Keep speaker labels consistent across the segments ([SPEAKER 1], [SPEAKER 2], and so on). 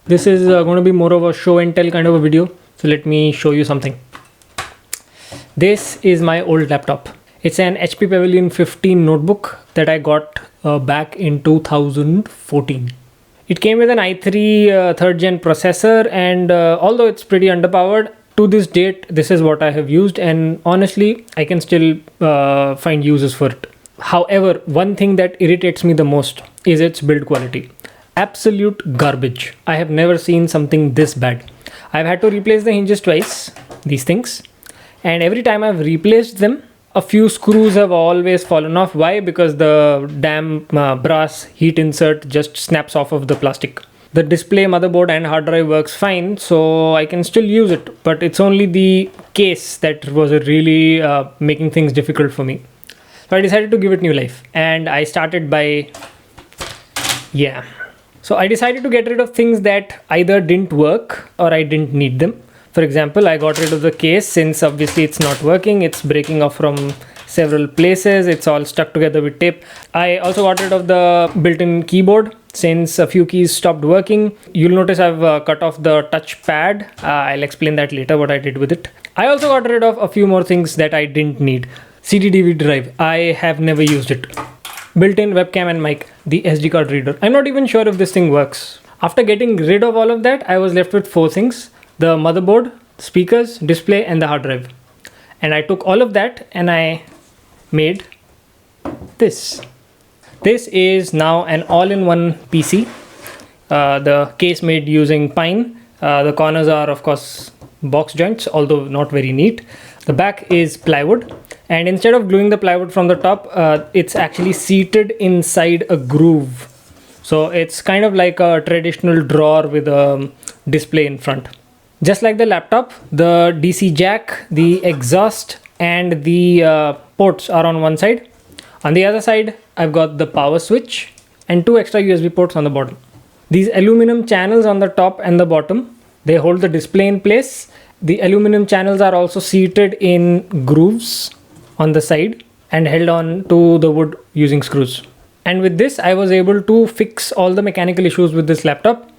[SPEAKER 1] This is going to be more of a show and tell kind of a video. So let me show you something. This is my old laptop. It's an HP Pavilion 15 notebook that I got back in 2014. It came with an i3 3rd gen processor, and although it's pretty underpowered, to this date, this is what I have used, and honestly, I can still find uses for it. However, one thing that irritates me the most is its build quality. Absolute garbage. I have never seen something this bad. I've had to replace the hinges twice, these things, and every time I've replaced them, a few screws have always fallen off. Why? Because the damn brass heat insert just snaps off of the plastic. The display, motherboard and hard drive works fine, so I can still use it, but it's only the case that was really making things difficult for me. So I decided to give it new life, and I started by So I decided to get rid of things that either didn't work or I didn't need them. For example, I got rid of the case since obviously it's not working. It's breaking off from several places. It's all stuck together with tape. I also got rid of the built-in keyboard since a few keys stopped working. You'll notice I've cut off the touch pad. I'll explain that later what I did with it. I also got rid of a few more things that I didn't need. CD-DVD drive. I have never used it. Built-in webcam and mic. The SD card reader. I'm not even sure if this thing works. After getting rid of all of that, I was left with 4 things. The motherboard, speakers, display and the hard drive. And I took all of that and I made this. This is now an all-in-one PC. The case made using pine. The corners are of course box joints, although not very neat. The back is plywood, and instead of gluing the plywood from the top, it's actually seated inside a groove. So it's kind of like a traditional drawer with a display in front. Just like the laptop, the DC jack, the exhaust and the ports are on one side. On the other side, I've got the power switch and 2 extra USB ports on the bottom. These aluminum channels on the top and the bottom, they hold the display in place. The aluminum channels are also seated in grooves on the side and held on to the wood using screws. And with this, I was able to fix all the mechanical issues with this laptop.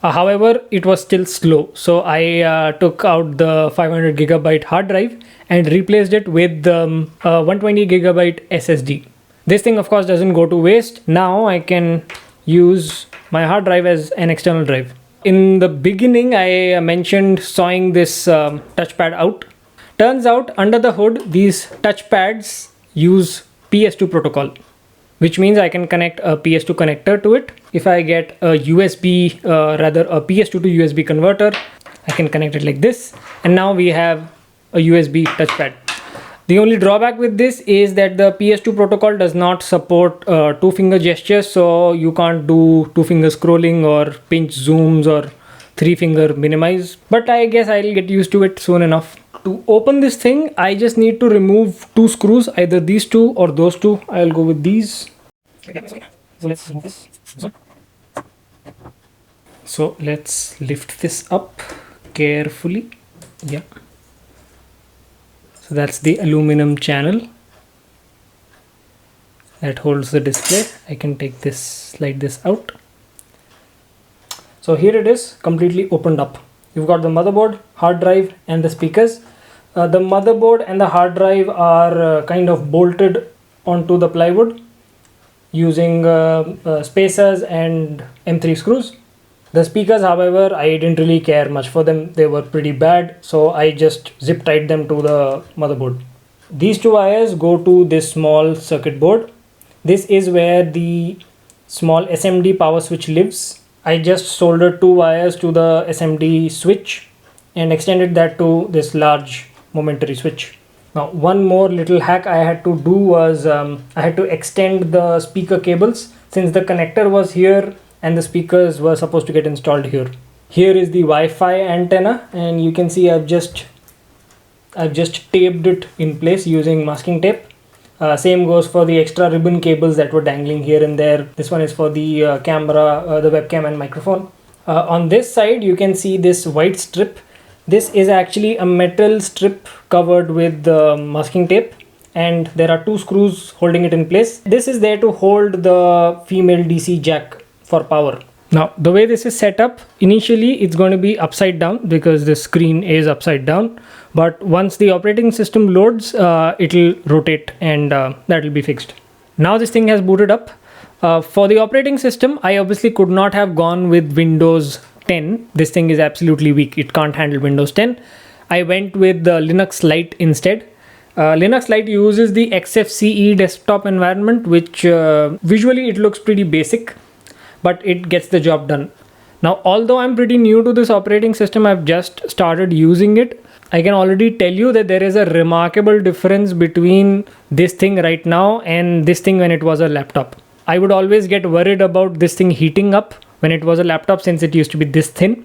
[SPEAKER 1] However, it was still slow. So I took out the 500 gigabyte hard drive and replaced it with the 120 gigabyte SSD. This thing of course doesn't go to waste. Now I can use my hard drive as an external drive. In the beginning, I mentioned sawing this touchpad out. Turns out under the hood, these touchpads use PS2 protocol, which means I can connect a PS2 connector to it. If I get a USB, rather a PS2 to USB converter, I can connect it like this. And now we have a USB touchpad. The only drawback with this is that the PS2 protocol does not support 2-finger gestures, so you can't do 2-finger scrolling or pinch zooms or 3-finger minimize. But I guess I'll get used to it soon enough. To open this thing, I just need to remove 2 screws, either these 2 or those 2. I'll go with these. So let's move this. So let's lift this up carefully. Yeah. So that's the aluminum channel that holds the display. I can take this, slide this out. So here it is, completely opened up. You've got the motherboard, hard drive and the speakers. The motherboard and the hard drive are kind of bolted onto the plywood using spacers and M3 screws. The speakers, however, I didn't really care much for them. They were pretty bad, so I just zip tied them to the motherboard. These 2 wires go to this small circuit board. This is where the small SMD power switch lives. I just soldered 2 wires to the SMD switch and extended that to this large momentary switch. Now, one more little hack I had to do was I had to extend the speaker cables, since the connector was here and the speakers were supposed to get installed here. Here is the Wi-Fi antenna, and you can see I've just taped it in place using masking tape. Same goes for the extra ribbon cables that were dangling here and there. This one is for the camera, the webcam and microphone. On this side you can see this white strip. This is actually a metal strip covered with masking tape, and there are 2 screws holding it in place. This is there to hold the female DC jack for power. Now, the way this is set up, initially it's going to be upside down because the screen is upside down. But once the operating system loads, it'll rotate and that will be fixed. Now this thing has booted up. For the operating system, I obviously could not have gone with Windows 10. This thing is absolutely weak. It can't handle Windows 10. I went with the Linux Lite instead. Linux Lite uses the XFCE desktop environment, which visually it looks pretty basic, but it gets the job done. Now, although I'm pretty new to this operating system, I've just started using it. I can already tell you that there is a remarkable difference between this thing right now and this thing when it was a laptop. I would always get worried about this thing heating up when it was a laptop since it used to be this thin.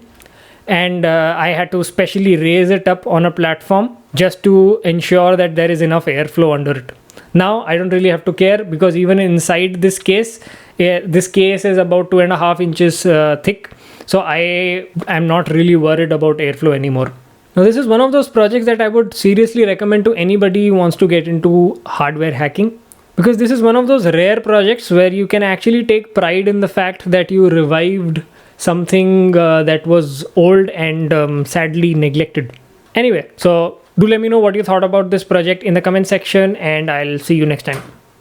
[SPEAKER 1] And I had to specially raise it up on a platform just to ensure that there is enough airflow under it. Now I don't really have to care because even inside this case is about 2.5 inches thick. So I am not really worried about airflow anymore. Now this is one of those projects that I would seriously recommend to anybody who wants to get into hardware hacking, because this is one of those rare projects where you can actually take pride in the fact that you revived something that was old and sadly neglected. Anyway, so do let me know what you thought about this project in the comment section, and I'll see you next time.